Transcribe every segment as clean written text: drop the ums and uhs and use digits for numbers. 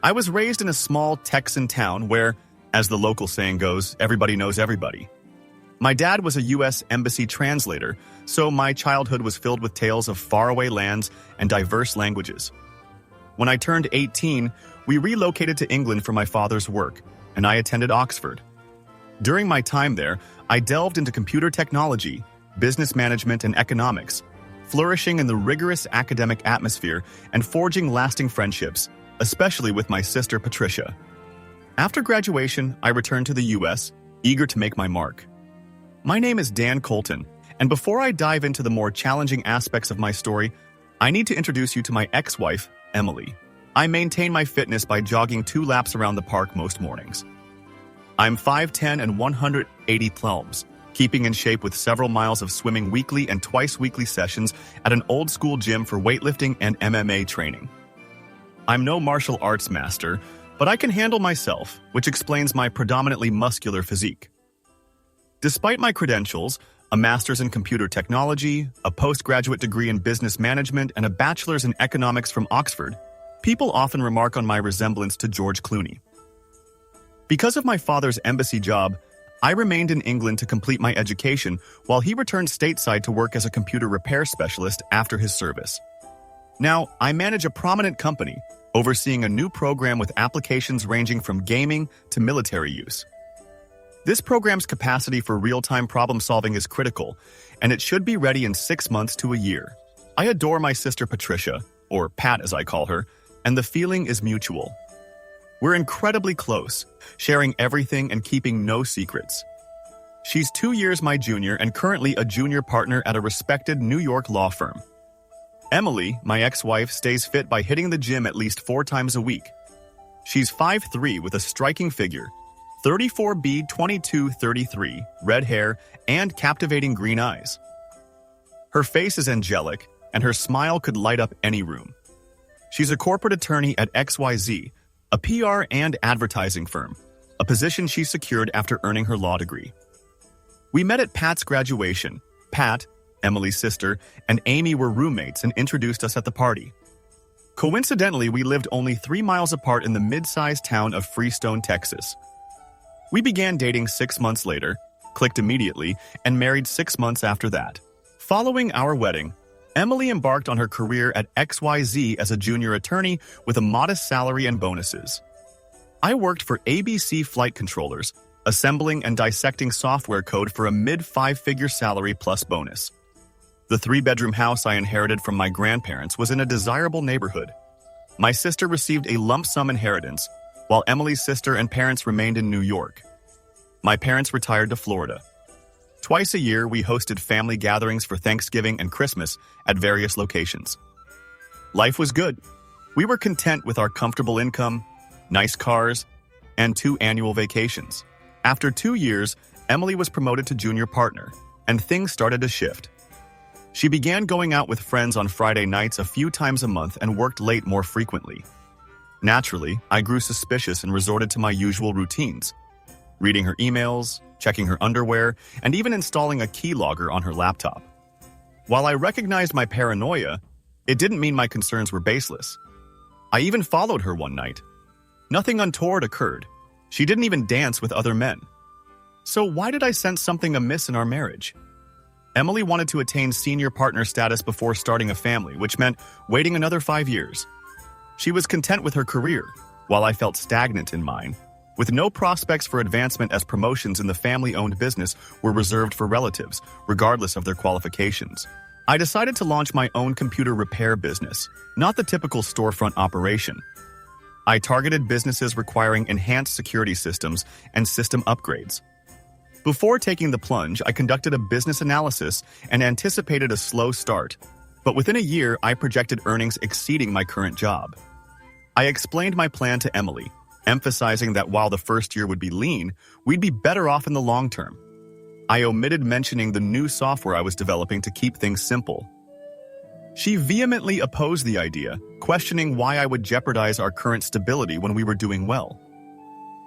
I was raised in a small Texan town where, as the local saying goes, everybody knows everybody. My dad was a U.S. Embassy translator, so my childhood was filled with tales of faraway lands and diverse languages. When I turned 18, we relocated to England for my father's work, and I attended Oxford. During my time there, I delved into computer technology, business management, and economics, flourishing in the rigorous academic atmosphere and forging lasting friendships, especially with my sister Patricia. After graduation, I returned to the U.S., eager to make my mark. My name is Dan Colton, and before I dive into the more challenging aspects of my story, I need to introduce you to my ex-wife, Emily. I maintain my fitness by jogging 2 laps around the park most mornings. I'm 5'10" and 180 pounds, keeping in shape with several miles of swimming weekly and twice-weekly sessions at an old-school gym for weightlifting and MMA training. I'm no martial arts master, but I can handle myself, which explains my predominantly muscular physique. Despite my credentials, a master's in computer technology, a postgraduate degree in business management, and a bachelor's in economics from Oxford, people often remark on my resemblance to George Clooney. Because of my father's embassy job, I remained in England to complete my education while he returned stateside to work as a computer repair specialist after his service. Now, I manage a prominent company, overseeing a new program with applications ranging from gaming to military use. This program's capacity for real-time problem-solving is critical, and it should be ready in 6 months to a year. I adore my sister Patricia, or Pat as I call her, and the feeling is mutual. We're incredibly close, sharing everything and keeping no secrets. She's 2 years my junior and currently a junior partner at a respected New York law firm. Emily, my ex-wife, stays fit by hitting the gym at least 4 times a week. She's 5'3" with a striking figure, 34B 2233, red hair, and captivating green eyes. Her face is angelic, and her smile could light up any room. She's a corporate attorney at XYZ, a PR and advertising firm, a position she secured after earning her law degree. We met at Pat's graduation. Pat, Emily's sister, and Amy were roommates and introduced us at the party. Coincidentally, we lived only 3 miles apart in the mid-sized town of Freestone, Texas. We began dating 6 months later, clicked immediately, and married 6 months after that. Following our wedding, Emily embarked on her career at XYZ as a junior attorney with a modest salary and bonuses. I worked for ABC Flight Controllers, assembling and dissecting software code for a mid-5-figure salary plus bonus. The 3-bedroom house I inherited from my grandparents was in a desirable neighborhood. My sister received a lump sum inheritance, while Emily's sister and parents remained in New York. My parents retired to Florida. Twice a year, we hosted family gatherings for Thanksgiving and Christmas at various locations. Life was good. We were content with our comfortable income, nice cars, and 2 annual vacations. After 2 years, Emily was promoted to junior partner, and things started to shift. She began going out with friends on Friday nights a few times a month and worked late more frequently. Naturally, I grew suspicious and resorted to my usual routines, reading her emails, checking her underwear, and even installing a keylogger on her laptop. While I recognized my paranoia, it didn't mean my concerns were baseless. I even followed her one night. Nothing untoward occurred. She didn't even dance with other men. So why did I sense something amiss in our marriage? Emily wanted to attain senior partner status before starting a family, which meant waiting another 5 years. She was content with her career, while I felt stagnant in mine, with no prospects for advancement as promotions in the family-owned business were reserved for relatives, regardless of their qualifications. I decided to launch my own computer repair business, not the typical storefront operation. I targeted businesses requiring enhanced security systems and system upgrades. Before taking the plunge, I conducted a business analysis and anticipated a slow start, but within a year, I projected earnings exceeding my current job. I explained my plan to Emily, emphasizing that while the first year would be lean, we'd be better off in the long term. I omitted mentioning the new software I was developing to keep things simple. She vehemently opposed the idea, questioning why I would jeopardize our current stability when we were doing well.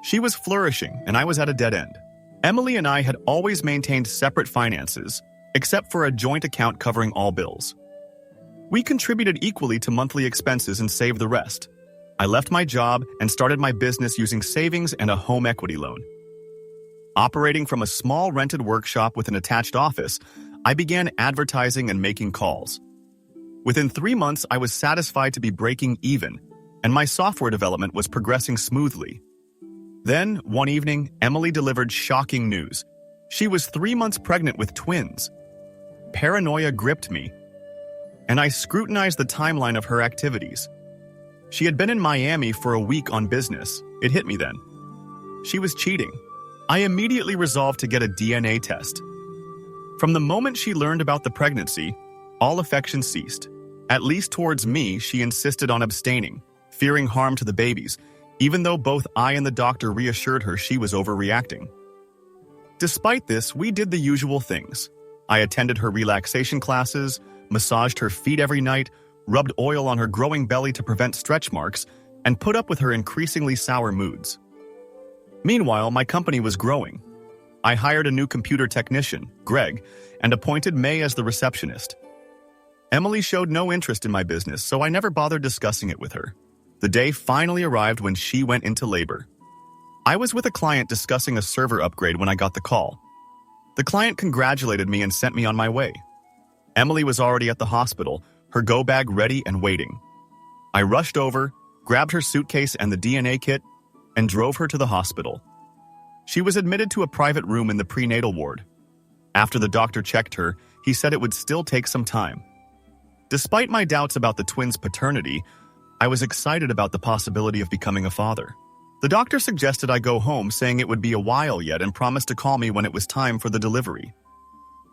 She was flourishing, and I was at a dead end. Emily and I had always maintained separate finances, except for a joint account covering all bills. We contributed equally to monthly expenses and saved the rest. I left my job and started my business using savings and a home equity loan. Operating from a small rented workshop with an attached office, I began advertising and making calls. Within 3 months, I was satisfied to be breaking even, and my software development was progressing smoothly. Then, one evening, Emily delivered shocking news. She was 3 months pregnant with twins. Paranoia gripped me, and I scrutinized the timeline of her activities. She had been in Miami for a week on business. It hit me then. She was cheating. I immediately resolved to get a DNA test. From the moment she learned about the pregnancy, all affection ceased. At least towards me, she insisted on abstaining, fearing harm to the babies, even though both I and the doctor reassured her she was overreacting. Despite this, we did the usual things. I attended her relaxation classes, massaged her feet every night, rubbed oil on her growing belly to prevent stretch marks, and put up with her increasingly sour moods. Meanwhile, my company was growing. I hired a new computer technician, Greg, and appointed May as the receptionist. Emily showed no interest in my business, so I never bothered discussing it with her. The day finally arrived when she went into labor. I was with a client discussing a server upgrade when I got the call. The client congratulated me and sent me on my way. Emily was already at the hospital, her go bag ready and waiting. I rushed over, grabbed her suitcase and the DNA kit, and drove her to the hospital. She was admitted to a private room in the prenatal ward. After the doctor checked her, he said it would still take some time. Despite my doubts about the twins' paternity, I was excited about the possibility of becoming a father. The doctor suggested I go home, saying it would be a while yet and promised to call me when it was time for the delivery.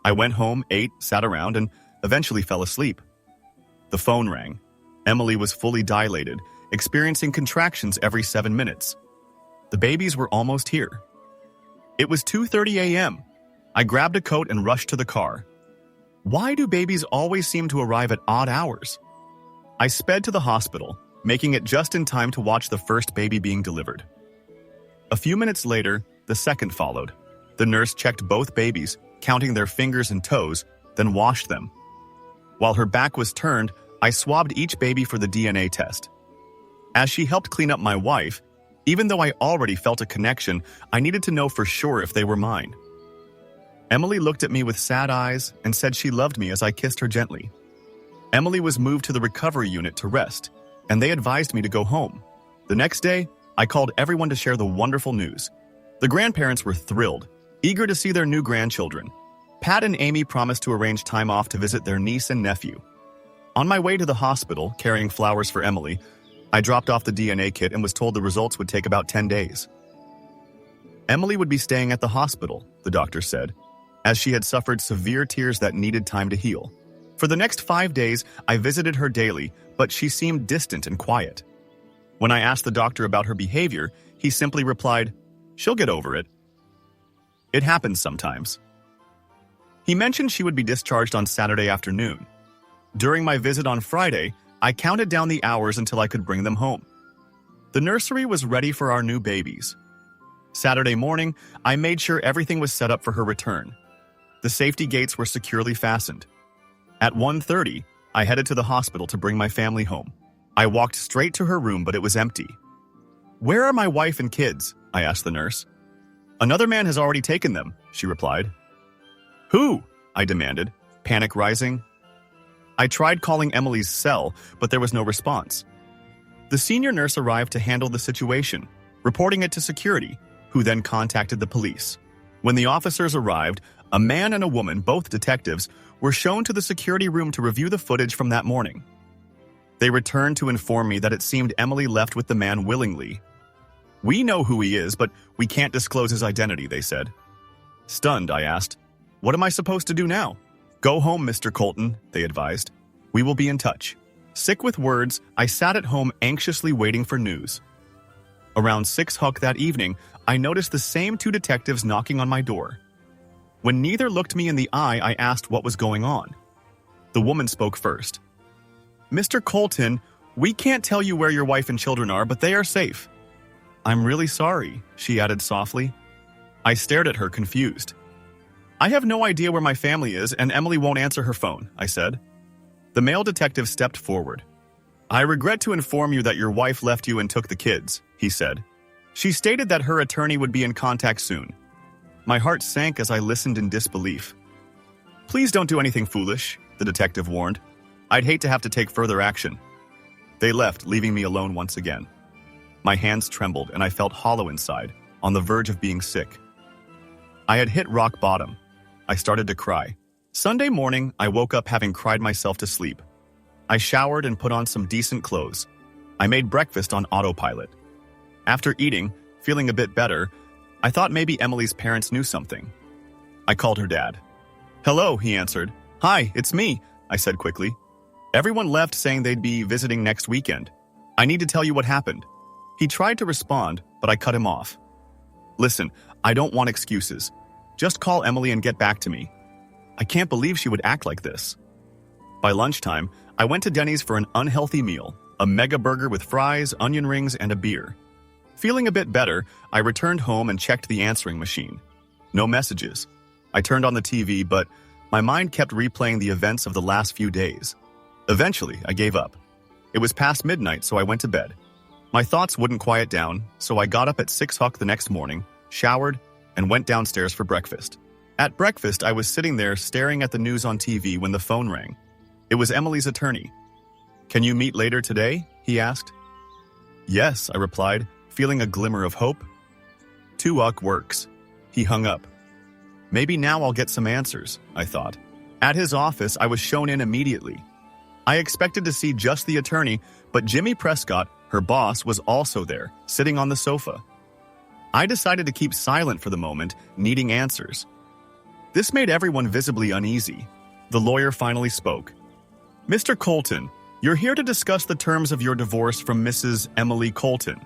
I went home, ate, sat around, and eventually fell asleep. The phone rang. Emily was fully dilated, experiencing contractions every 7 minutes. The babies were almost here. It was 2:30 a.m. I grabbed a coat and rushed to the car. Why do babies always seem to arrive at odd hours? I sped to the hospital, making it just in time to watch the first baby being delivered. A few minutes later, the second followed. The nurse checked both babies, counting their fingers and toes, then washed them. While her back was turned, I swabbed each baby for the DNA test. As she helped clean up my wife, even though I already felt a connection, I needed to know for sure if they were mine. Emily looked at me with sad eyes and said she loved me as I kissed her gently. Emily was moved to the recovery unit to rest, and they advised me to go home. The next day, I called everyone to share the wonderful news. The grandparents were thrilled, eager to see their new grandchildren. Pat and Amy promised to arrange time off to visit their niece and nephew. On my way to the hospital, carrying flowers for Emily, I dropped off the DNA kit and was told the results would take about 10 days. Emily would be staying at the hospital, the doctor said, as she had suffered severe tears that needed time to heal. For the next 5 days, I visited her daily, but she seemed distant and quiet. When I asked the doctor about her behavior, he simply replied, "She'll get over it. It happens sometimes." He mentioned she would be discharged on Saturday afternoon. During my visit on Friday, I counted down the hours until I could bring them home. The nursery was ready for our new babies. Saturday morning, I made sure everything was set up for her return. The safety gates were securely fastened. At 1:30, I headed to the hospital to bring my family home. I walked straight to her room, but it was empty. "Where are my wife and kids?" I asked the nurse. "Another man has already taken them," she replied. "Who?" I demanded, panic rising. I tried calling Emily's cell, but there was no response. The senior nurse arrived to handle the situation, reporting it to security, who then contacted the police. When the officers arrived, a man and a woman, both detectives, were shown to the security room to review the footage from that morning. They returned to inform me that it seemed Emily left with the man willingly. "We know who he is, but we can't disclose his identity," they said. Stunned, I asked, "What am I supposed to do now?" "Go home, Mr. Colton," they advised. "We will be in touch." Sick with words, I sat at home anxiously waiting for news. Around 6:00 that evening, I noticed the same 2 detectives knocking on my door. When neither looked me in the eye, I asked what was going on. The woman spoke first. "Mr. Colton, we can't tell you where your wife and children are, but they are safe." "I'm really sorry," she added softly. I stared at her, confused. "I have no idea where my family is, and Emily won't answer her phone," I said. The male detective stepped forward. I regret to inform you that your wife left you and took the kids, he said. She stated that her attorney would be in contact soon. My heart sank as I listened in disbelief. Please don't do anything foolish, the detective warned. I'd hate to have to take further action. They left, leaving me alone once again. My hands trembled and I felt hollow inside, on the verge of being sick. I had hit rock bottom. I started to cry. Sunday morning, I woke up having cried myself to sleep. I showered and put on some decent clothes. I made breakfast on autopilot. After eating, feeling a bit better, I thought maybe Emily's parents knew something. I called her dad. Hello, he answered. Hi, it's me, I said quickly. Everyone left saying they'd be visiting next weekend. I need to tell you what happened. He tried to respond, but I cut him off. Listen, I don't want excuses. Just call Emily and get back to me. I can't believe she would act like this. By lunchtime, I went to Denny's for an unhealthy meal, a mega burger with fries, onion rings, and a beer. Feeling a bit better, I returned home and checked the answering machine. No messages. I turned on the TV, but my mind kept replaying the events of the last few days. Eventually, I gave up. It was past midnight, so I went to bed. My thoughts wouldn't quiet down, so I got up at 6:00 the next morning, showered, and went downstairs for breakfast. At breakfast, I was sitting there staring at the news on TV when the phone rang. It was Emily's attorney. Can you meet later today? He asked. Yes, I replied, feeling a glimmer of hope. 2 works. He hung up. Maybe now I'll get some answers, I thought. At his office, I was shown in immediately. I expected to see just the attorney, but Jimmy Prescott, her boss, was also there, sitting on the sofa. I decided to keep silent for the moment, needing answers. This made everyone visibly uneasy. The lawyer finally spoke. Mr. Colton, you're here to discuss the terms of your divorce from Mrs. Emily Colton.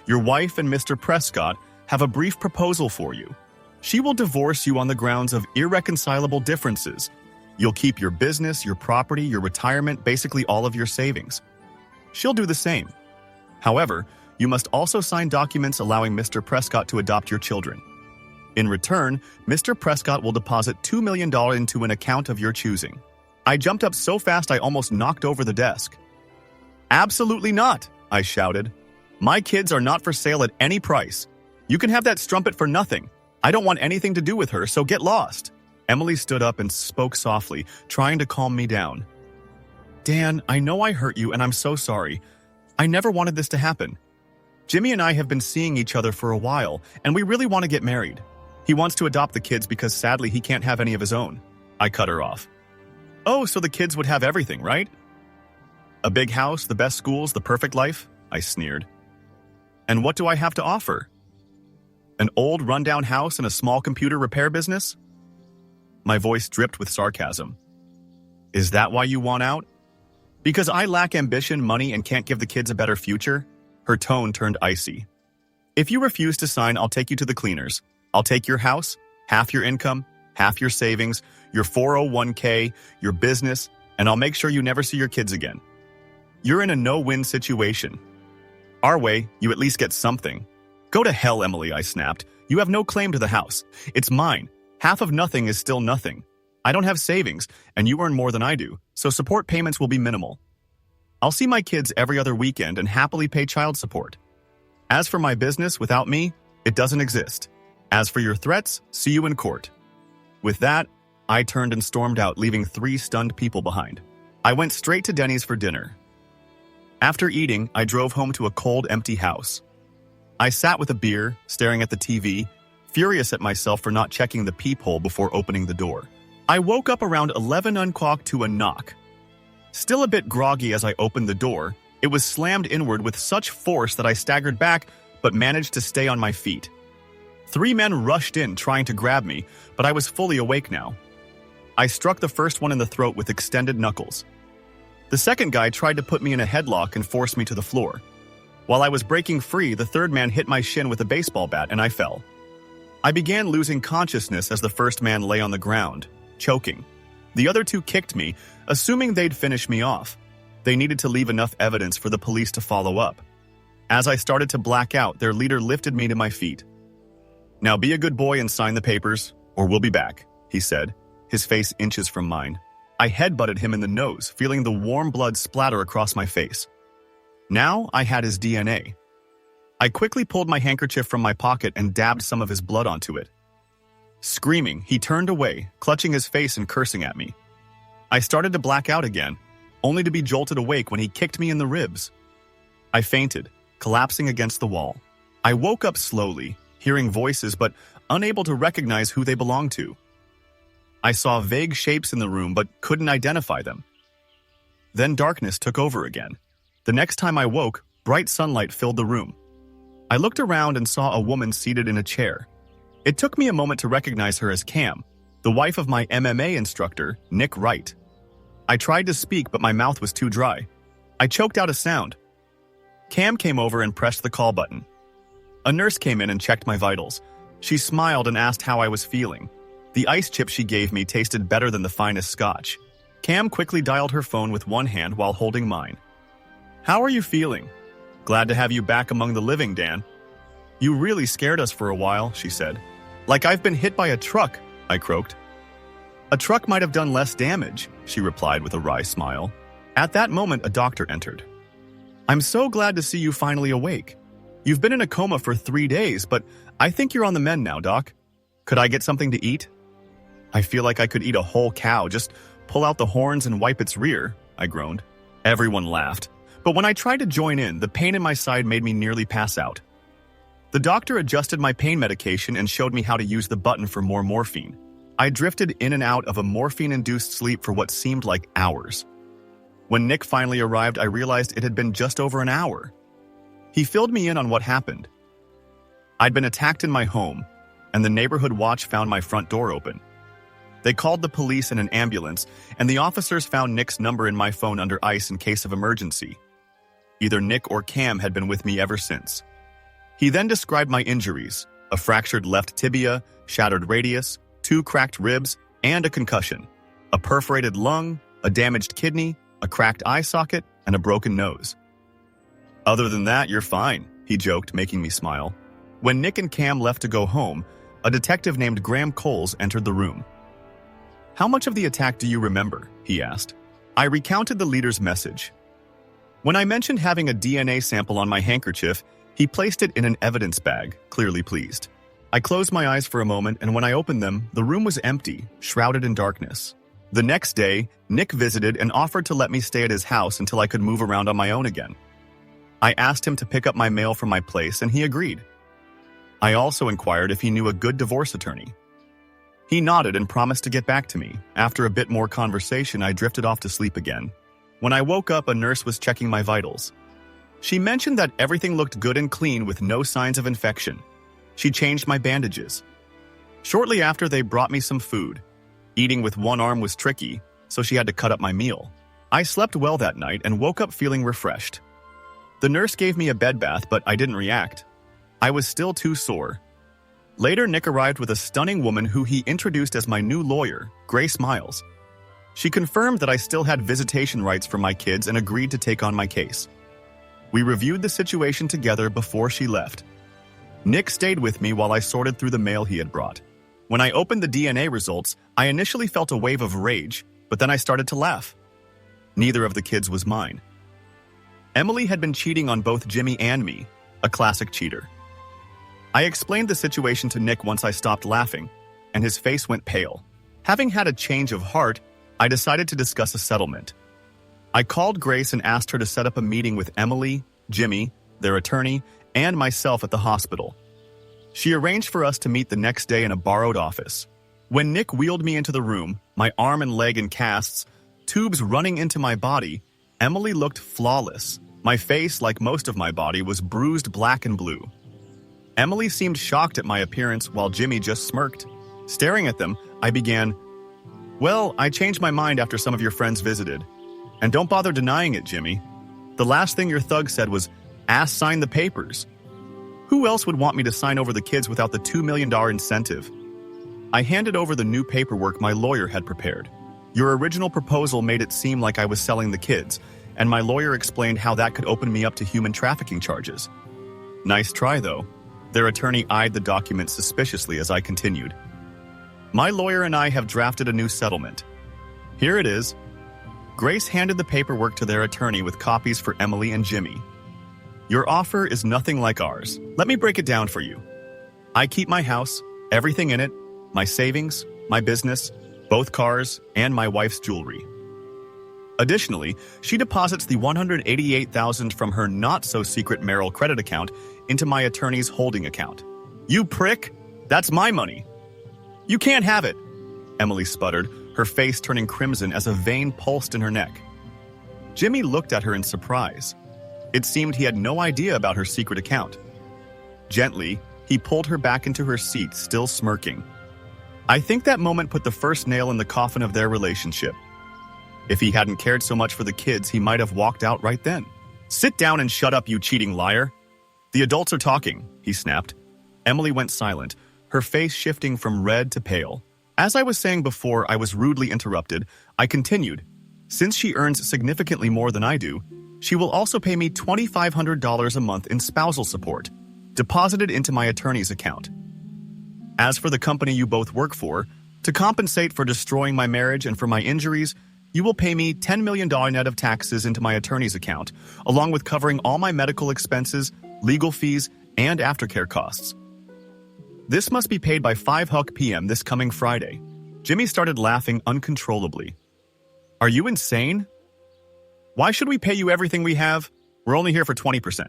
Your wife and Mr. Prescott have a brief proposal for you. She will divorce you on the grounds of irreconcilable differences. You'll keep your business, your property, your retirement, basically all of your savings. She'll do the same. However, you must also sign documents allowing Mr. Prescott to adopt your children. In return, Mr. Prescott will deposit $2 million into an account of your choosing. I jumped up so fast I almost knocked over the desk. Absolutely not, I shouted. My kids are not for sale at any price. You can have that strumpet for nothing. I don't want anything to do with her, so get lost. Emily stood up and spoke softly, trying to calm me down. Dan, I know I hurt you and I'm so sorry. I never wanted this to happen. Jimmy and I have been seeing each other for a while, and we really want to get married. He wants to adopt the kids because sadly he can't have any of his own. I cut her off. Oh, so the kids would have everything, right? A big house, the best schools, the perfect life? I sneered. And what do I have to offer? An old, rundown house and a small computer repair business? My voice dripped with sarcasm. Is that why you want out? Because I lack ambition, money, and can't give the kids a better future? Her tone turned icy. If you refuse to sign, I'll take you to the cleaners. I'll take your house, half your income, half your savings, your 401k, your business, and I'll make sure you never see your kids again. You're in a no-win situation. Our way, you at least get something. Go to hell, Emily, I snapped. You have no claim to the house. It's mine. Half of nothing is still nothing. I don't have savings, and you earn more than I do, so support payments will be minimal. I'll see my kids every other weekend and happily pay child support. As for my business, without me, it doesn't exist. As for your threats, see you in court. With that, I turned and stormed out, leaving 3 stunned people behind. I went straight to Denny's for dinner. After eating, I drove home to a cold, empty house. I sat with a beer, staring at the TV, furious at myself for not checking the peephole before opening the door. I woke up around 11 o'clock to a knock. Still a bit groggy as I opened the door, it was slammed inward with such force that I staggered back, but managed to stay on my feet. 3 men rushed in, trying to grab me, but I was fully awake now. I struck the first one in the throat with extended knuckles. The second guy tried to put me in a headlock and force me to the floor. While I was breaking free, the third man hit my shin with a baseball bat and I fell. I began losing consciousness as the first man lay on the ground, choking. The other 2 kicked me, assuming they'd finish me off. They needed to leave enough evidence for the police to follow up. As I started to black out, their leader lifted me to my feet. Now be a good boy and sign the papers, or we'll be back, he said, his face inches from mine. I headbutted him in the nose, feeling the warm blood splatter across my face. Now I had his DNA. I quickly pulled my handkerchief from my pocket and dabbed some of his blood onto it. Screaming, he turned away, clutching his face and cursing at me. I started to black out again, only to be jolted awake when he kicked me in the ribs. I fainted, collapsing against the wall. I woke up slowly, hearing voices but unable to recognize who they belonged to. I saw vague shapes in the room but couldn't identify them. Then darkness took over again. The next time I woke, bright sunlight filled the room. I looked around and saw a woman seated in a chair. It took me a moment to recognize her as Cam, the wife of my MMA instructor, Nick Wright. I tried to speak, but my mouth was too dry. I choked out a sound. Cam came over and pressed the call button. A nurse came in and checked my vitals. She smiled and asked how I was feeling. The ice chip she gave me tasted better than the finest scotch. Cam quickly dialed her phone with one hand while holding mine. "How are you feeling? Glad to have you back among the living, Dan. You really scared us for a while," she said. "Like I've been hit by a truck," I croaked. "A truck might have done less damage," she replied with a wry smile. At that moment, a doctor entered. "I'm so glad to see you finally awake. You've been in a coma for 3 days, but I think you're on the mend now, Doc. Could I get something to eat?" "I feel like I could eat a whole cow, just pull out the horns and wipe its rear," I groaned. Everyone laughed, but when I tried to join in, the pain in my side made me nearly pass out. The doctor adjusted my pain medication and showed me how to use the button for more morphine. I drifted in and out of a morphine-induced sleep for what seemed like hours. When Nick finally arrived, I realized it had been just over an hour. He filled me in on what happened. I'd been attacked in my home, and the neighborhood watch found my front door open. They called the police and an ambulance, and the officers found Nick's number in my phone under ice in case of emergency. Either Nick or Cam had been with me ever since. He then described my injuries: a fractured left tibia, shattered radius, 2 cracked ribs, and a concussion, a perforated lung, a damaged kidney, a cracked eye socket, and a broken nose. "Other than that, you're fine," he joked, making me smile. When Nick and Cam left to go home, a detective named Graham Coles entered the room. "How much of the attack do you remember?" he asked. I recounted the leader's message. When I mentioned having a DNA sample on my handkerchief, he placed it in an evidence bag, clearly pleased. I closed my eyes for a moment, and when I opened them, the room was empty, shrouded in darkness. The next day, Nick visited and offered to let me stay at his house until I could move around on my own again. I asked him to pick up my mail from my place, and he agreed. I also inquired if he knew a good divorce attorney. He nodded and promised to get back to me. After a bit more conversation, I drifted off to sleep again. When I woke up, a nurse was checking my vitals. She mentioned that everything looked good and clean with no signs of infection. She changed my bandages. Shortly after, they brought me some food. Eating with one arm was tricky, so she had to cut up my meal. I slept well that night and woke up feeling refreshed. The nurse gave me a bed bath, but I didn't react. I was still too sore. Later, Nick arrived with a stunning woman who he introduced as my new lawyer, Grace Miles. She confirmed that I still had visitation rights for my kids and agreed to take on my case. We reviewed the situation together before she left. Nick stayed with me while I sorted through the mail he had brought. When I opened the DNA results, I initially felt a wave of rage, but then I started to laugh. Neither of the kids was mine. Emily had been cheating on both Jimmy and me, a classic cheater. I explained the situation to Nick once I stopped laughing, and his face went pale. Having had a change of heart, I decided to discuss a settlement. I called Grace and asked her to set up a meeting with Emily, Jimmy, their attorney, and myself at the hospital. She arranged for us to meet the next day in a borrowed office. When Nick wheeled me into the room, my arm and leg in casts, tubes running into my body, Emily looked flawless. My face, like most of my body, was bruised black and blue. Emily seemed shocked at my appearance while Jimmy just smirked. Staring at them, I began, "Well, I changed my mind after some of your friends visited. And don't bother denying it, Jimmy. The last thing your thug said was, 'Ass sign the papers.' Who else would want me to sign over the kids without the $2 million incentive?" I handed over the new paperwork my lawyer had prepared. "Your original proposal made it seem like I was selling the kids, and my lawyer explained how that could open me up to human trafficking charges." "Nice try, though." Their attorney eyed the document suspiciously as I continued. "My lawyer and I have drafted a new settlement. Here it is." Grace handed the paperwork to their attorney with copies for Emily and Jimmy. Your offer is nothing like ours. Let me break it down for you. I keep my house, everything in it, my savings, my business, both cars, and my wife's jewelry. Additionally, she deposits the $188,000 from her not-so-secret Merrill credit account into my attorney's holding account. You prick! That's my money! You can't have it! Emily sputtered, her face turning crimson as a vein pulsed in her neck. Jimmy looked at her in surprise. It seemed he had no idea about her secret account. Gently, he pulled her back into her seat, still smirking. I think that moment put the first nail in the coffin of their relationship. If he hadn't cared so much for the kids, he might have walked out right then. Sit down and shut up, you cheating liar. The adults are talking, he snapped. Emily went silent, her face shifting from red to pale. As I was saying before I was rudely interrupted, I continued. Since she earns significantly more than I do, she will also pay me $2,500 a month in spousal support, deposited into my attorney's account. As for the company you both work for, to compensate for destroying my marriage and for my injuries, you will pay me $10 million net of taxes into my attorney's account, along with covering all my medical expenses, legal fees, and aftercare costs. This must be paid by 5 p.m. this coming Friday. Jimmy started laughing uncontrollably. Are you insane? Why should we pay you everything we have? We're only here for 20%.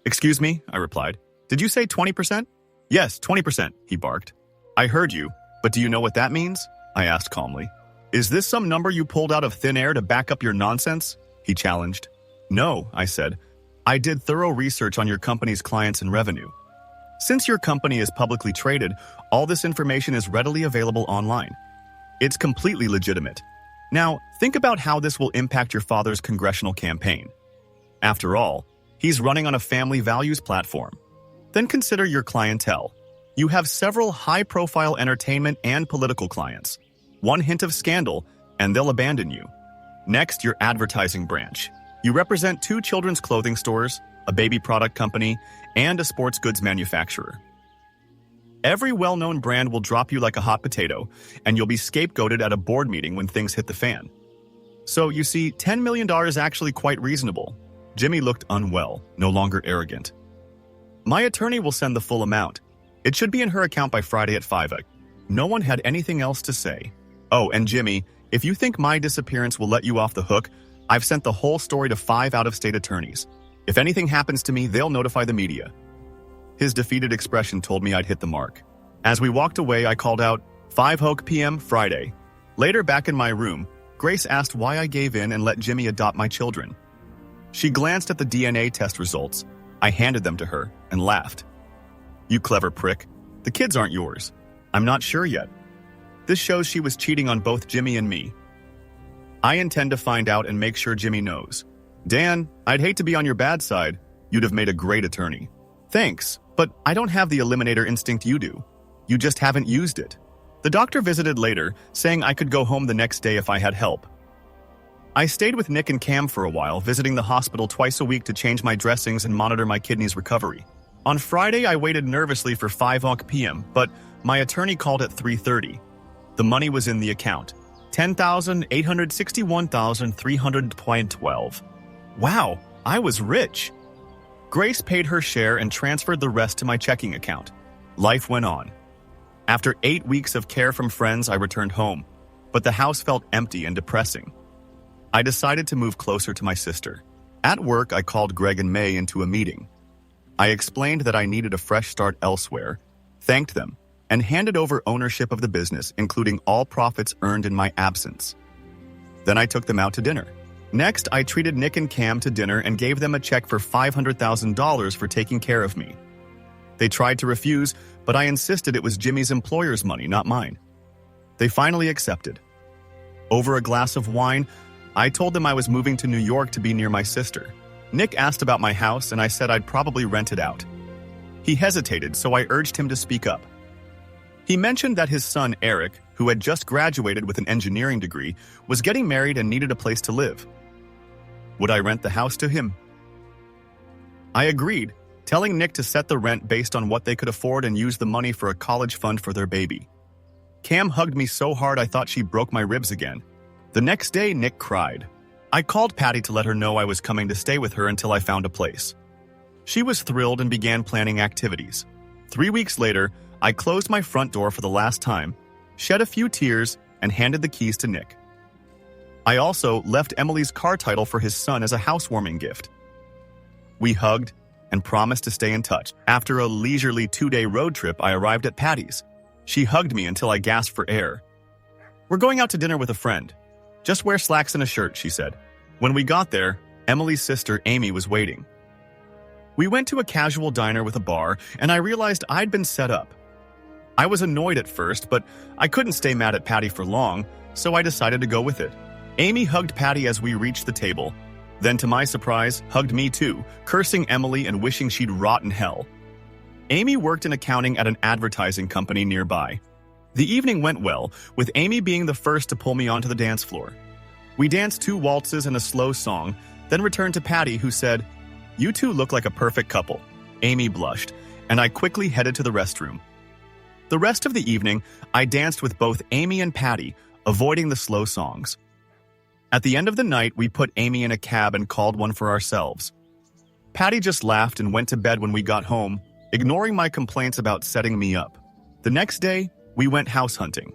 Excuse me, I replied. Did you say 20%? Yes, 20%, he barked. I heard you, but do you know what that means? I asked calmly. Is this some number you pulled out of thin air to back up your nonsense? He challenged. No, I said. I did thorough research on your company's clients and revenue. Since your company is publicly traded, all this information is readily available online. It's completely legitimate. Now, think about how this will impact your father's congressional campaign. After all, he's running on a family values platform. Then consider your clientele. You have several high-profile entertainment and political clients. One hint of scandal, and they'll abandon you. Next, your advertising branch. You represent 2 children's clothing stores, a baby product company, and a sports goods manufacturer. Every well-known brand will drop you like a hot potato, and you'll be scapegoated at a board meeting when things hit the fan. So, you see, $10 million is actually quite reasonable. Jimmy looked unwell, no longer arrogant. My attorney will send the full amount. It should be in her account by Friday at 5. No one had anything else to say. Oh, and Jimmy, if you think my disappearance will let you off the hook, I've sent the whole story to 5 out-of-state attorneys. If anything happens to me, they'll notify the media. His defeated expression told me I'd hit the mark. As we walked away, I called out, 5 p.m. Friday. Later, back in my room, Grace asked why I gave in and let Jimmy adopt my children. She glanced at the DNA test results. I handed them to her and laughed. You clever prick. The kids aren't yours. I'm not sure yet. This shows she was cheating on both Jimmy and me. I intend to find out and make sure Jimmy knows. Dan, I'd hate to be on your bad side. You'd have made a great attorney. Thanks, but I don't have the eliminator instinct you do. You just haven't used it. The doctor visited later, saying I could go home the next day if I had help. I stayed with Nick and Cam for a while, visiting the hospital twice a week to change my dressings and monitor my kidney's recovery. On Friday, I waited nervously for 5 p.m., but my attorney called at 3:30. The money was in the account. $10,861,312. Wow, I was rich. Grace paid her share and transferred the rest to my checking account. Life went on. After 8 weeks of care from friends, I returned home, but the house felt empty and depressing. I decided to move closer to my sister. At work, I called Greg and May into a meeting. I explained that I needed a fresh start elsewhere, thanked them, and handed over ownership of the business, including all profits earned in my absence. Then I took them out to dinner. Next, I treated Nick and Cam to dinner and gave them a check for $500,000 for taking care of me. They tried to refuse, but I insisted it was Jimmy's employer's money, not mine. They finally accepted. Over a glass of wine, I told them I was moving to New York to be near my sister. Nick asked about my house, and I said I'd probably rent it out. He hesitated, so I urged him to speak up. He mentioned that his son, Eric, who had just graduated with an engineering degree, was getting married and needed a place to live. Would I rent the house to him? I agreed, telling Nick to set the rent based on what they could afford and use the money for a college fund for their baby. Cam hugged me so hard I thought she broke my ribs again. The next day, Nick cried. I called Patty to let her know I was coming to stay with her until I found a place. She was thrilled and began planning activities. 3 weeks later, I closed my front door for the last time, shed a few tears, and handed the keys to Nick. I also left Emily's car title for his son as a housewarming gift. We hugged and promised to stay in touch. After a leisurely 2-day road trip, I arrived at Patty's. She hugged me until I gasped for air. "We're going out to dinner with a friend. Just wear slacks and a shirt," she said. When we got there, Emily's sister Amy was waiting. We went to a casual diner with a bar, and I realized I'd been set up. I was annoyed at first, but I couldn't stay mad at Patty for long, so I decided to go with it. Amy hugged Patty as we reached the table, then to my surprise, hugged me too, cursing Emily and wishing she'd rot in hell. Amy worked in accounting at an advertising company nearby. The evening went well, with Amy being the first to pull me onto the dance floor. We danced 2 waltzes and a slow song, then returned to Patty, who said, "You two look like a perfect couple." Amy blushed, and I quickly headed to the restroom. The rest of the evening, I danced with both Amy and Patty, avoiding the slow songs. At the end of the night, we put Amy in a cab and called one for ourselves. Patty just laughed and went to bed when we got home, ignoring my complaints about setting me up. The next day, we went house hunting.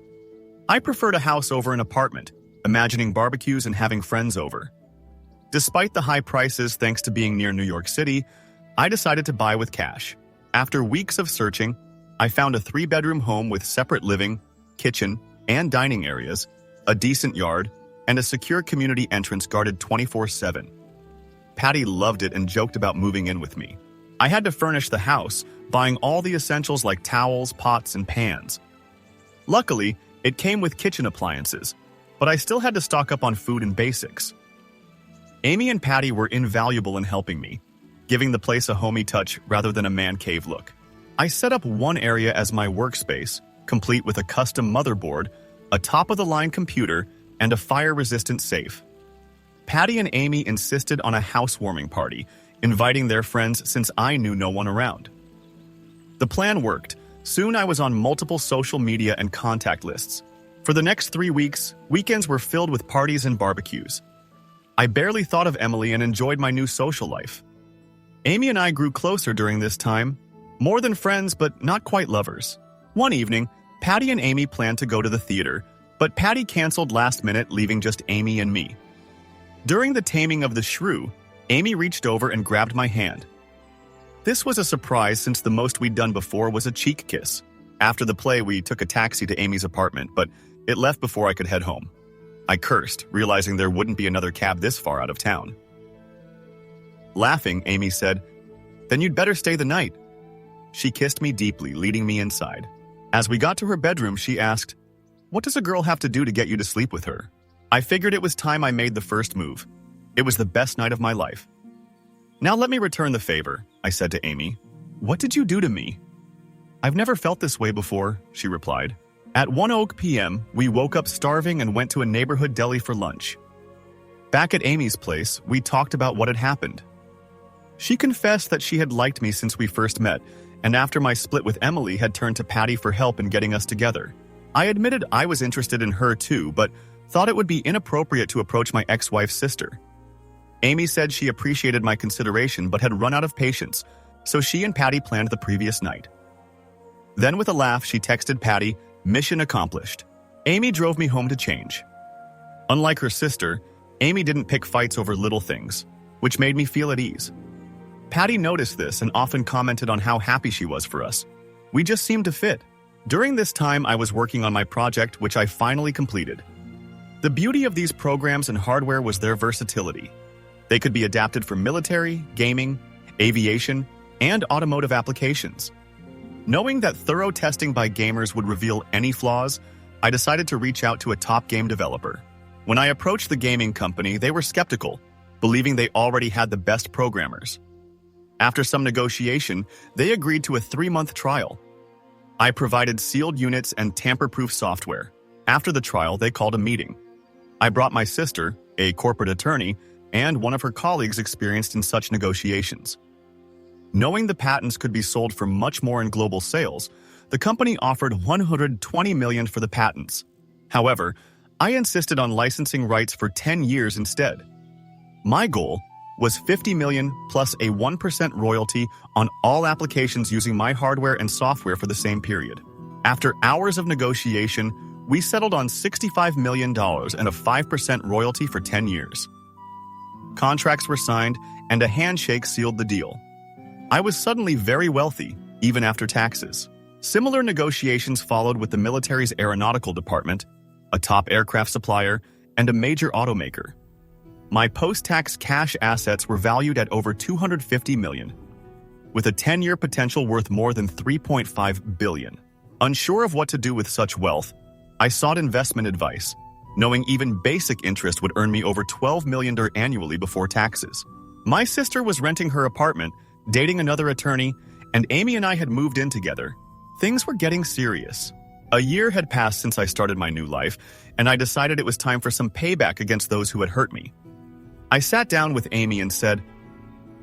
I preferred a house over an apartment, imagining barbecues and having friends over. Despite the high prices thanks to being near New York City, I decided to buy with cash. After weeks of searching, I found a 3-bedroom home with separate living, kitchen, and dining areas, a decent yard, and a secure community entrance guarded 24/7. Patty loved it and joked about moving in with me. I had to furnish the house, buying all the essentials like towels, pots, and pans. Luckily, it came with kitchen appliances, but I still had to stock up on food and basics. Amy and Patty were invaluable in helping me, giving the place a homey touch rather than a man cave look. I set up one area as my workspace, complete with a custom motherboard, a top-of-the-line computer, and a fire-resistant safe. Patty and Amy insisted on a housewarming party, inviting their friends since I knew no one around. The plan worked. Soon I was on multiple social media and contact lists. For the next 3 weeks, weekends were filled with parties and barbecues. I barely thought of Emily and enjoyed my new social life. Amy and I grew closer during this time, more than friends but not quite lovers. One evening, Patty and Amy planned to go to the theater, but Patty canceled last minute, leaving just Amy and me. During the taming of the shrew, Amy reached over and grabbed my hand. This was a surprise since the most we'd done before was a cheek kiss. After the play, we took a taxi to Amy's apartment, but it left before I could head home. I cursed, realizing there wouldn't be another cab this far out of town. Laughing, Amy said, "Then you'd better stay the night." She kissed me deeply, leading me inside. As we got to her bedroom, she asked, "What does a girl have to do to get you to sleep with her?" I figured it was time I made the first move. It was the best night of my life. "Now let me return the favor," I said to Amy. "What did you do to me?" "I've never felt this way before," she replied. At 1 p.m., we woke up starving and went to a neighborhood deli for lunch. Back at Amy's place, we talked about what had happened. She confessed that she had liked me since we first met, and after my split with Emily had turned to Patty for help in getting us together. I admitted I was interested in her too, but thought it would be inappropriate to approach my ex-wife's sister. Amy said she appreciated my consideration but had run out of patience, so she and Patty planned the previous night. Then with a laugh, she texted Patty, "Mission accomplished." Amy drove me home to change. Unlike her sister, Amy didn't pick fights over little things, which made me feel at ease. Patty noticed this and often commented on how happy she was for us. We just seemed to fit. During this time, I was working on my project, which I finally completed. The beauty of these programs and hardware was their versatility. They could be adapted for military, gaming, aviation, and automotive applications. Knowing that thorough testing by gamers would reveal any flaws, I decided to reach out to a top game developer. When I approached the gaming company, they were skeptical, believing they already had the best programmers. After some negotiation, they agreed to a 3-month trial. I provided sealed units and tamper-proof software. After the trial, they called a meeting. I brought my sister, a corporate attorney, and one of her colleagues experienced in such negotiations. Knowing the patents could be sold for much more in global sales, the company offered $120 million for the patents. However, I insisted on licensing rights for 10 years instead. My goal was $50 million plus a 1% royalty on all applications using my hardware and software for the same period. After hours of negotiation, we settled on $65 million and a 5% royalty for 10 years. Contracts were signed, and a handshake sealed the deal. I was suddenly very wealthy, even after taxes. Similar negotiations followed with the military's aeronautical department, a top aircraft supplier, and a major automaker. My post-tax cash assets were valued at over $250 million, with a 10-year potential worth more than $3.5 billion. Unsure of what to do with such wealth, I sought investment advice, knowing even basic interest would earn me over $12 million annually before taxes. My sister was renting her apartment, dating another attorney, and Amy and I had moved in together. Things were getting serious. A year had passed since I started my new life, and I decided it was time for some payback against those who had hurt me. I sat down with Amy and said,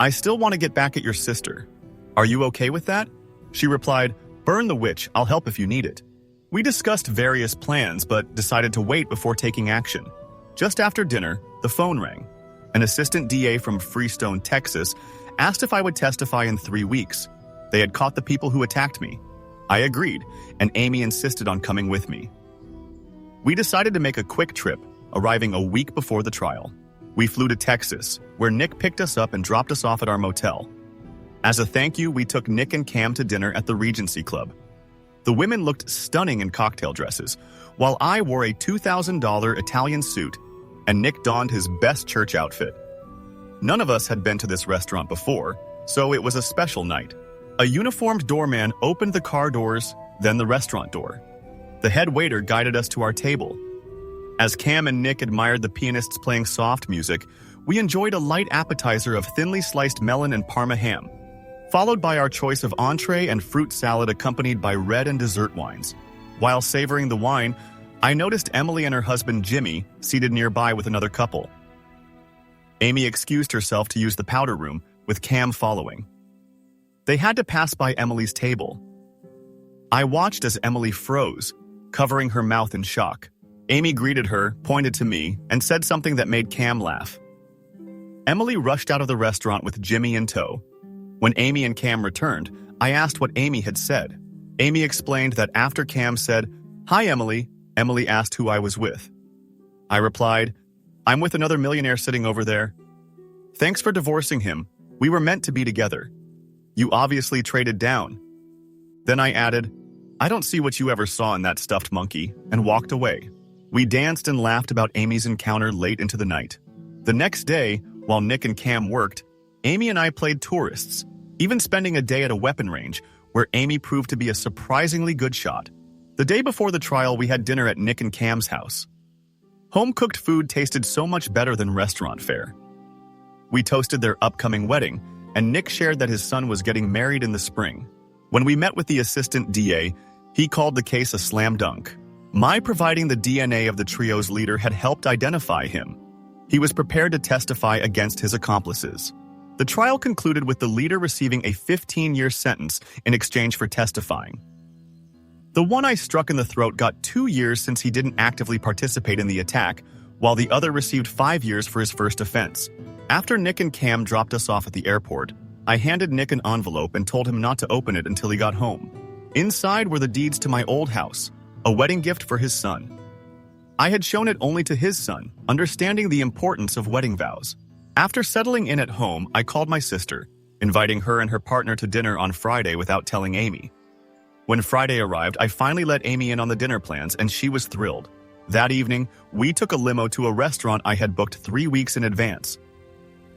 "I still want to get back at your sister. Are you okay with that?" She replied, "Burn the witch, I'll help if you need it." We discussed various plans, but decided to wait before taking action. Just after dinner, the phone rang. An assistant DA from Freestone, Texas, asked if I would testify in 3 weeks. They had caught the people who attacked me. I agreed, and Amy insisted on coming with me. We decided to make a quick trip, arriving a week before the trial. We flew to Texas, where Nick picked us up and dropped us off at our motel. As a thank you, we took Nick and Cam to dinner at the Regency Club. The women looked stunning in cocktail dresses, while I wore a $2,000 Italian suit, and Nick donned his best church outfit. None of us had been to this restaurant before, so it was a special night. A uniformed doorman opened the car doors, then the restaurant door. The head waiter guided us to our table. As Cam and Nick admired the pianists playing soft music, we enjoyed a light appetizer of thinly sliced melon and Parma ham, followed by our choice of entree and fruit salad accompanied by red and dessert wines. While savoring the wine, I noticed Emily and her husband Jimmy seated nearby with another couple. Amy excused herself to use the powder room, with Cam following. They had to pass by Emily's table. I watched as Emily froze, covering her mouth in shock. Amy greeted her, pointed to me, and said something that made Cam laugh. Emily rushed out of the restaurant with Jimmy in tow. When Amy and Cam returned, I asked what Amy had said. Amy explained that after Cam said, "Hi, Emily," Emily asked who I was with. I replied, "I'm with another millionaire sitting over there. Thanks for divorcing him. We were meant to be together. You obviously traded down." Then I added, "I don't see what you ever saw in that stuffed monkey," and walked away. We danced and laughed about Amy's encounter late into the night. The next day, while Nick and Cam worked, Amy and I played tourists, even spending a day at a weapon range, where Amy proved to be a surprisingly good shot. The day before the trial, we had dinner at Nick and Cam's house. Home-cooked food tasted so much better than restaurant fare. We toasted their upcoming wedding, and Nick shared that his son was getting married in the spring. When we met with the assistant DA, he called the case a slam dunk. My providing the DNA of the trio's leader had helped identify him. He was prepared to testify against his accomplices. The trial concluded with the leader receiving a 15-year sentence in exchange for testifying. The one I struck in the throat got 2 years since he didn't actively participate in the attack, while the other received 5 years for his first offense. After Nick and Cam dropped us off at the airport, I handed Nick an envelope and told him not to open it until he got home. Inside were the deeds to my old house, a wedding gift for his son. I had shown it only to his son, understanding the importance of wedding vows. After settling in at home, I called my sister, inviting her and her partner to dinner on Friday without telling Amy. When Friday arrived, I finally let Amy in on the dinner plans, and she was thrilled. That evening, we took a limo to a restaurant I had booked 3 weeks in advance.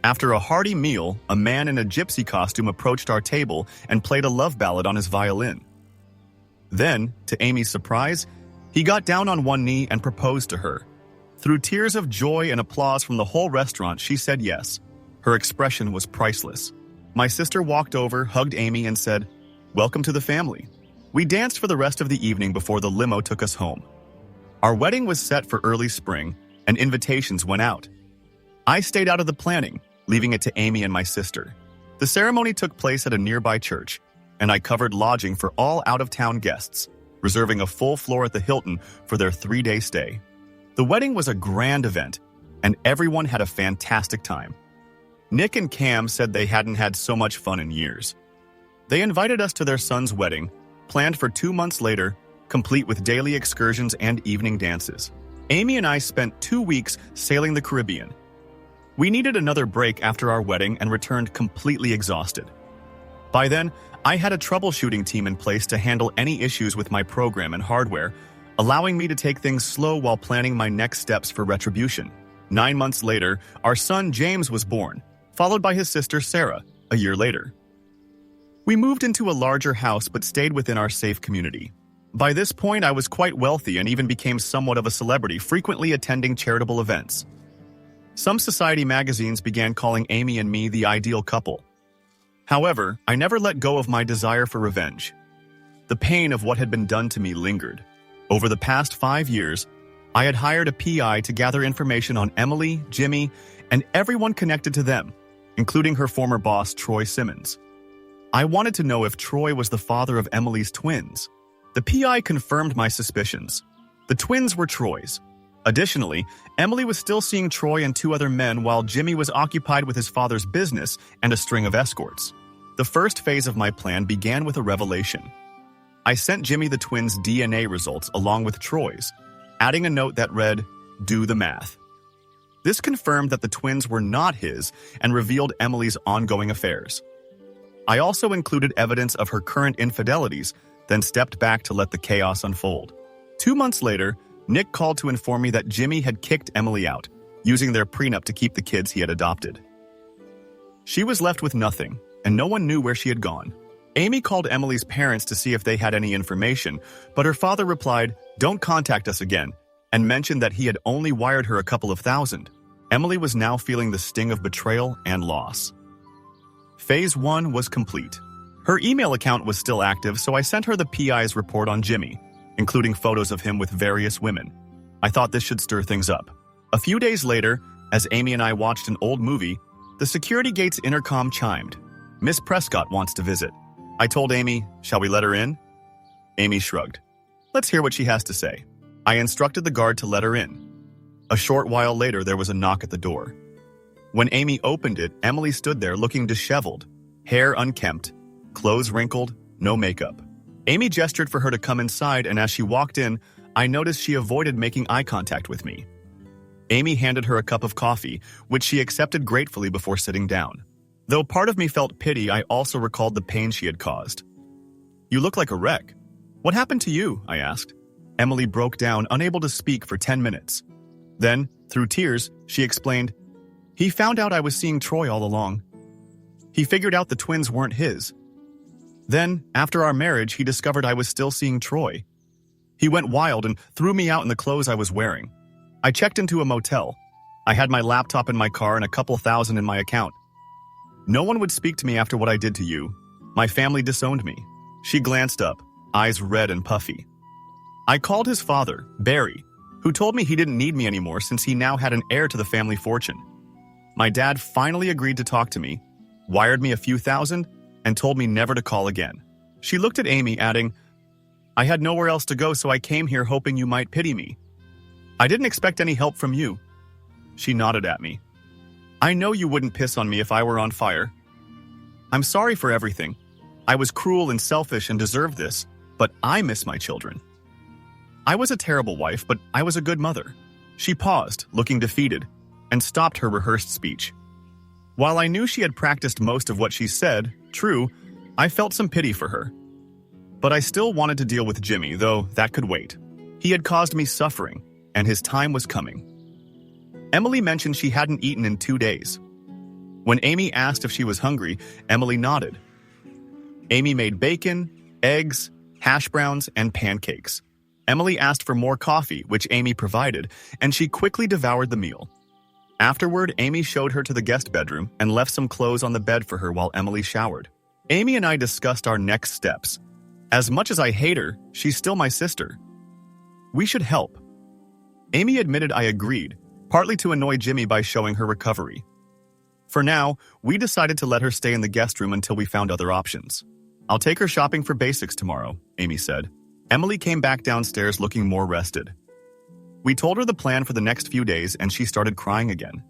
After a hearty meal, a man in a gypsy costume approached our table and played a love ballad on his violin. Then, to Amy's surprise, he got down on one knee and proposed to her. Through tears of joy and applause from the whole restaurant, she said yes. Her expression was priceless. My sister walked over, hugged Amy, and said, "Welcome to the family." We danced for the rest of the evening before the limo took us home. Our wedding was set for early spring, and invitations went out. I stayed out of the planning, leaving it to Amy and my sister. The ceremony took place at a nearby church, and I covered lodging for all out-of-town guests, reserving a full floor at the Hilton for their 3-day stay. The wedding was a grand event, and everyone had a fantastic time. Nick and Cam said they hadn't had so much fun in years. They invited us to their son's wedding, planned for 2 months later, complete with daily excursions and evening dances. Amy and I spent 2 weeks sailing the Caribbean. We needed another break after our wedding and returned completely exhausted. By then, I had a troubleshooting team in place to handle any issues with my program and hardware, allowing me to take things slow while planning my next steps for retribution. 9 months later, our son James was born, followed by his sister Sarah, a year later. We moved into a larger house but stayed within our safe community. By this point, I was quite wealthy and even became somewhat of a celebrity, frequently attending charitable events. Some society magazines began calling Amy and me the ideal couple. However, I never let go of my desire for revenge. The pain of what had been done to me lingered. Over the past 5 years, I had hired a PI to gather information on Emily, Jimmy, and everyone connected to them, including her former boss, Troy Simmons. I wanted to know if Troy was the father of Emily's twins. The PI confirmed my suspicions. The twins were Troy's. Additionally, Emily was still seeing Troy and 2 other men while Jimmy was occupied with his father's business and a string of escorts. The first phase of my plan began with a revelation. I sent Jimmy the twins' DNA results along with Troy's, adding a note that read, "Do the math." This confirmed that the twins were not his and revealed Emily's ongoing affairs. I also included evidence of her current infidelities, then stepped back to let the chaos unfold. 2 months later, Nick called to inform me that Jimmy had kicked Emily out, using their prenup to keep the kids he had adopted. She was left with nothing, and no one knew where she had gone. Amy called Emily's parents to see if they had any information, but her father replied, "Don't contact us again," and mentioned that he had only wired her a couple of thousand. Emily was now feeling the sting of betrayal and loss. Phase 1 was complete. Her email account was still active, so I sent her the PI's report on Jimmy, including photos of him with various women. I thought this should stir things up. A few days later, as Amy and I watched an old movie, the security gate's intercom chimed. "Miss Prescott wants to visit." I told Amy, "Shall we let her in?" Amy shrugged. "Let's hear what she has to say." I instructed the guard to let her in. A short while later, there was a knock at the door. When Amy opened it, Emily stood there looking disheveled, hair unkempt, clothes wrinkled, no makeup. Amy gestured for her to come inside, and as she walked in, I noticed she avoided making eye contact with me. Amy handed her a cup of coffee, which she accepted gratefully before sitting down. Though part of me felt pity, I also recalled the pain she had caused. "You look like a wreck. What happened to you?" I asked. Emily broke down, unable to speak for 10 minutes. Then, through tears, she explained, "He found out I was seeing Troy all along. He figured out the twins weren't his. Then, after our marriage, he discovered I was still seeing Troy. He went wild and threw me out in the clothes I was wearing. I checked into a motel. I had my laptop in my car and a couple thousand in my account. No one would speak to me after what I did to you. My family disowned me." She glanced up, eyes red and puffy. I called his father, Barry, who told me he didn't need me anymore since he now had an heir to the family fortune. My dad finally agreed to talk to me, wired me a few thousand, and told me never to call again. She looked at Amy, adding, "I had nowhere else to go, so I came here hoping you might pity me. I didn't expect any help from you." She nodded at me. "I know you wouldn't piss on me if I were on fire. I'm sorry for everything. I was cruel and selfish and deserved this, but I miss my children. I was a terrible wife, but I was a good mother." She paused, looking defeated, and stopped her rehearsed speech. While I knew she had practiced most of what she said, true, I felt some pity for her. But I still wanted to deal with Jimmy, though that could wait. He had caused me suffering, and his time was coming. Emily mentioned she hadn't eaten in 2 days. When Amy asked if she was hungry, Emily nodded. Amy made bacon, eggs, hash browns, and pancakes. Emily asked for more coffee, which Amy provided, and she quickly devoured the meal. Afterward, Amy showed her to the guest bedroom and left some clothes on the bed for her while Emily showered. Amy and I discussed our next steps. As much as I hate her, she's still my sister. We should help. Amy admitted I agreed, partly to annoy Jimmy by showing her recovery. For now, we decided to let her stay in the guest room until we found other options. "I'll take her shopping for basics tomorrow," Amy said. Emily came back downstairs looking more rested. We told her the plan for the next few days and she started crying again.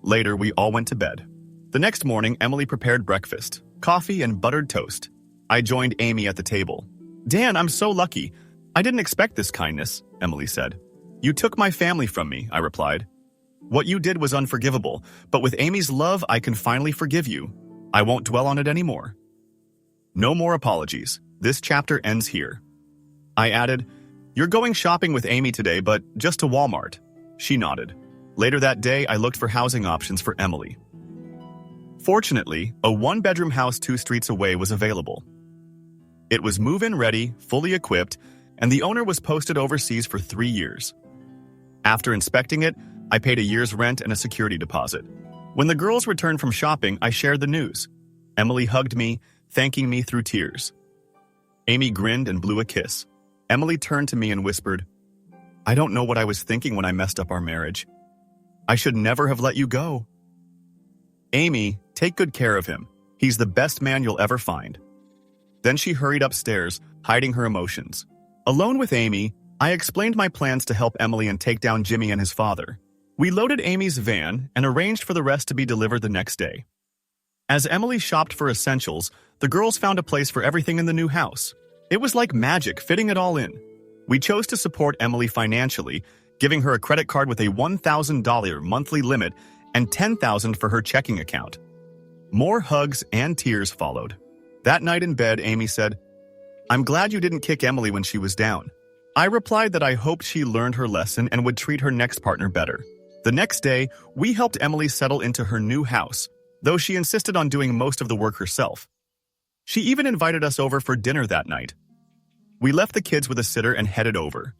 Later, we all went to bed. The next morning, Emily prepared breakfast, coffee and buttered toast. I joined Amy at the table. "Dan, I'm so lucky. I didn't expect this kindness," Emily said. "You took my family from me," I replied. "What you did was unforgivable, but with Amy's love, I can finally forgive you. I won't dwell on it anymore." No more apologies. This chapter ends here. I added, "You're going shopping with Amy today, but just to Walmart." She nodded. Later that day, I looked for housing options for Emily. Fortunately, a one-bedroom house 2 streets away was available. It was move-in ready, fully equipped, and the owner was posted overseas for 3 years. After inspecting it, I paid a year's rent and a security deposit. When the girls returned from shopping, I shared the news. Emily hugged me, thanking me through tears. Amy grinned and blew a kiss. Emily turned to me and whispered, "I don't know what I was thinking when I messed up our marriage. I should never have let you go." "Amy, take good care of him. He's the best man you'll ever find." Then she hurried upstairs, hiding her emotions. Alone with Amy, I explained my plans to help Emily and take down Jimmy and his father. We loaded Amy's van and arranged for the rest to be delivered the next day. As Emily shopped for essentials, the girls found a place for everything in the new house. It was like magic, fitting it all in. We chose to support Emily financially, giving her a credit card with a $1,000 monthly limit and $10,000 for her checking account. More hugs and tears followed. That night in bed, Amy said, "I'm glad you didn't kick Emily when she was down." I replied that I hoped she learned her lesson and would treat her next partner better. The next day, we helped Emily settle into her new house, though she insisted on doing most of the work herself. She even invited us over for dinner that night. We left the kids with a sitter and headed over.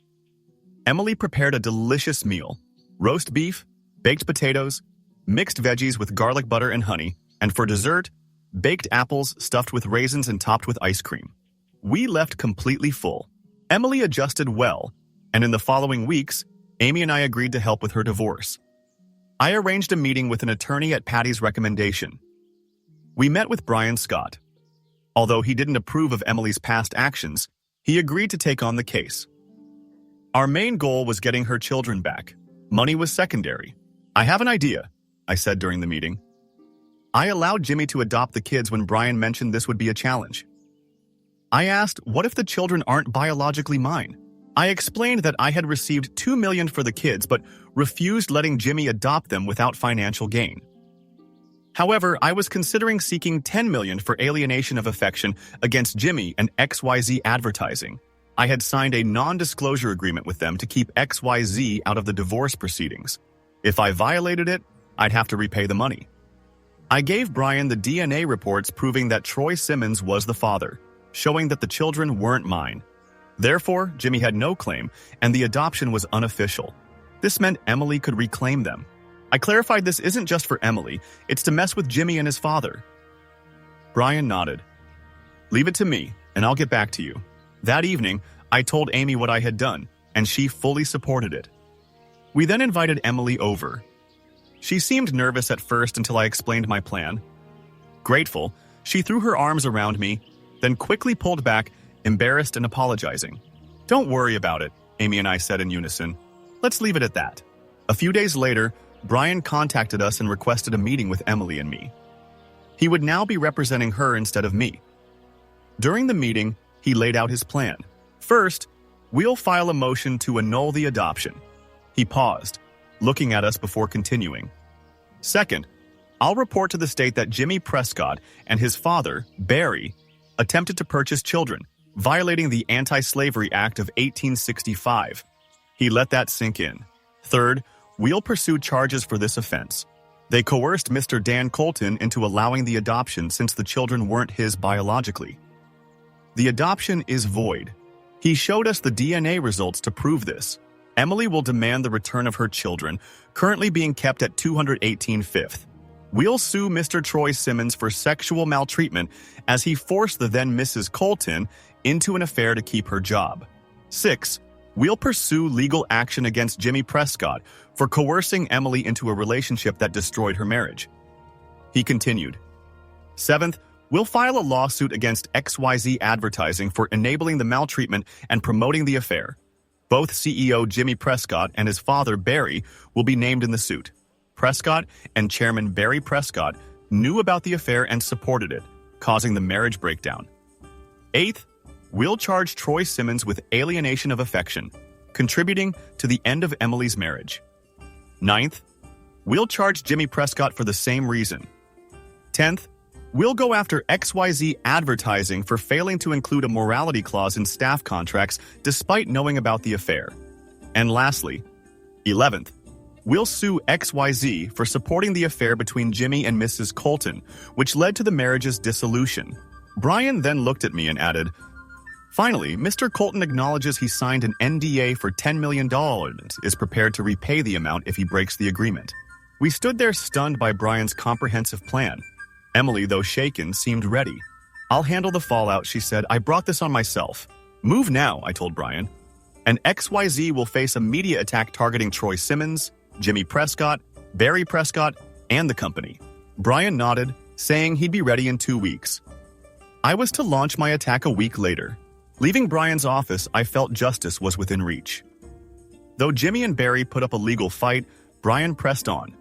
Emily prepared a delicious meal: roast beef, baked potatoes, mixed veggies with garlic butter and honey, and for dessert, baked apples stuffed with raisins and topped with ice cream. We left completely full. Emily adjusted well, and in the following weeks, Amy and I agreed to help with her divorce. I arranged a meeting with an attorney at Patty's recommendation. We met with Brian Scott. Although he didn't approve of Emily's past actions, he agreed to take on the case. Our main goal was getting her children back. Money was secondary. "I have an idea," I said during the meeting. I allowed Jimmy to adopt the kids when Brian mentioned this would be a challenge. I asked, what if the children aren't biologically mine? I explained that I had received $2 million for the kids but refused letting Jimmy adopt them without financial gain. However, I was considering seeking $10 million for alienation of affection against Jimmy and XYZ Advertising. I had signed a non-disclosure agreement with them to keep XYZ out of the divorce proceedings. If I violated it, I'd have to repay the money. I gave Brian the DNA reports proving that Troy Simmons was the father, showing that the children weren't mine. Therefore, Jimmy had no claim, and the adoption was unofficial. This meant Emily could reclaim them. I clarified this isn't just for Emily, it's to mess with Jimmy and his father. Brian nodded. "Leave it to me, and I'll get back to you." That evening, I told Amy what I had done, and she fully supported it. We then invited Emily over. She seemed nervous at first until I explained my plan. Grateful, she threw her arms around me, then quickly pulled back, embarrassed and apologizing. "Don't worry about it," Amy and I said in unison. "Let's leave it at that." A few days later, Brian contacted us and requested a meeting with Emily and me. He would now be representing her instead of me. During the meeting, he laid out his plan. First, we'll file a motion to annul the adoption. He paused, looking at us before continuing. Second, I'll report to the state that Jimmy Prescott and his father, Barry, attempted to purchase children, violating the Anti-Slavery Act of 1865. He let that sink in. Third, we'll pursue charges for this offense. They coerced Mr. Dan Colton into allowing the adoption since the children weren't his biologically. The adoption is void. He showed us the DNA results to prove this. Emily will demand the return of her children, currently being kept at 218 Fifth. We'll sue Mr. Troy Simmons for sexual maltreatment as he forced the then Mrs. Colton into an affair to keep her job. 6. We'll pursue legal action against Jimmy Prescott for coercing Emily into a relationship that destroyed her marriage. He continued. 7th, we'll file a lawsuit against XYZ Advertising for enabling the maltreatment and promoting the affair. Both CEO Jimmy Prescott and his father Barry will be named in the suit. Prescott and Chairman Barry Prescott knew about the affair and supported it, causing the marriage breakdown. 8th, we'll charge Troy Simmons with alienation of affection, contributing to the end of Emily's marriage. 9th, we'll charge Jimmy Prescott for the same reason. 10th, we'll go after XYZ Advertising for failing to include a morality clause in staff contracts despite knowing about the affair. And lastly, 11th, we'll sue XYZ for supporting the affair between Jimmy and Mrs. Colton, which led to the marriage's dissolution. Brian then looked at me and added, "Finally, Mr. Colton acknowledges he signed an NDA for $10 million and is prepared to repay the amount if he breaks the agreement." We stood there stunned by Brian's comprehensive plan. Emily, though shaken, seemed ready. "I'll handle the fallout," she said. "I brought this on myself." "Move now," I told Brian. "And XYZ will face a media attack targeting Troy Simmons, Jimmy Prescott, Barry Prescott, and the company." Brian nodded, saying he'd be ready in 2 weeks. I was to launch my attack a week later. Leaving Brian's office, I felt justice was within reach. Though Jimmy and Barry put up a legal fight, Brian pressed on.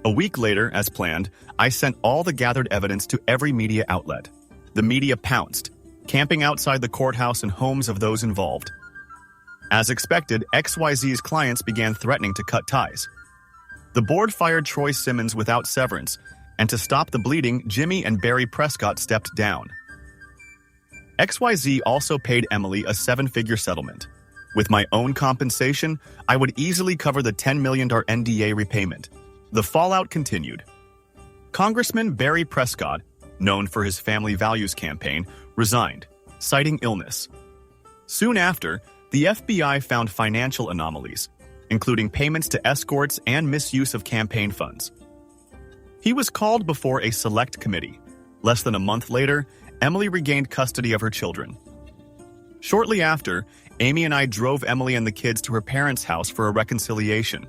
A week later, as planned, I sent all the gathered evidence to every media outlet. The media pounced, camping outside the courthouse and homes of those involved. As expected, XYZ's clients began threatening to cut ties. The board fired Troy Simmons without severance, and to stop the bleeding, Jimmy and Barry Prescott stepped down. XYZ also paid Emily a 7-figure settlement. With my own compensation, I would easily cover the $10 million NDA repayment. The fallout continued. Congressman Barry Prescott, known for his family values campaign, resigned, citing illness. Soon after, the FBI found financial anomalies, including payments to escorts and misuse of campaign funds. He was called before a select committee. Less than a month later, Emily regained custody of her children. Shortly after, Amy and I drove Emily and the kids to her parents' house for a reconciliation.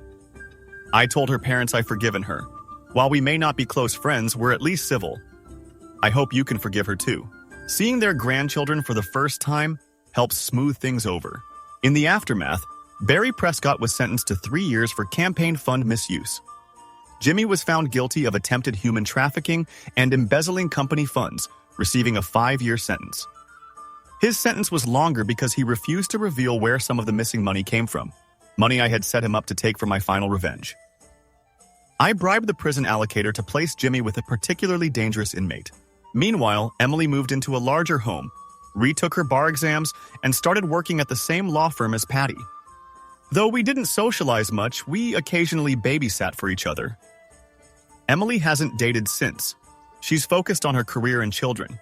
I told her parents I've forgiven her. While we may not be close friends, we're at least civil. I hope you can forgive her too. Seeing their grandchildren for the first time helps smooth things over. In the aftermath, Barry Prescott was sentenced to 3 years for campaign fund misuse. Jimmy was found guilty of attempted human trafficking and embezzling company funds, receiving a 5-year sentence. His sentence was longer because he refused to reveal where some of the missing money came from, money I had set him up to take for my final revenge. I bribed the prison allocator to place Jimmy with a particularly dangerous inmate. Meanwhile, Emily moved into a larger home, retook her bar exams, and started working at the same law firm as Patty. Though we didn't socialize much, we occasionally babysat for each other. Emily hasn't dated since. She's focused on her career and children.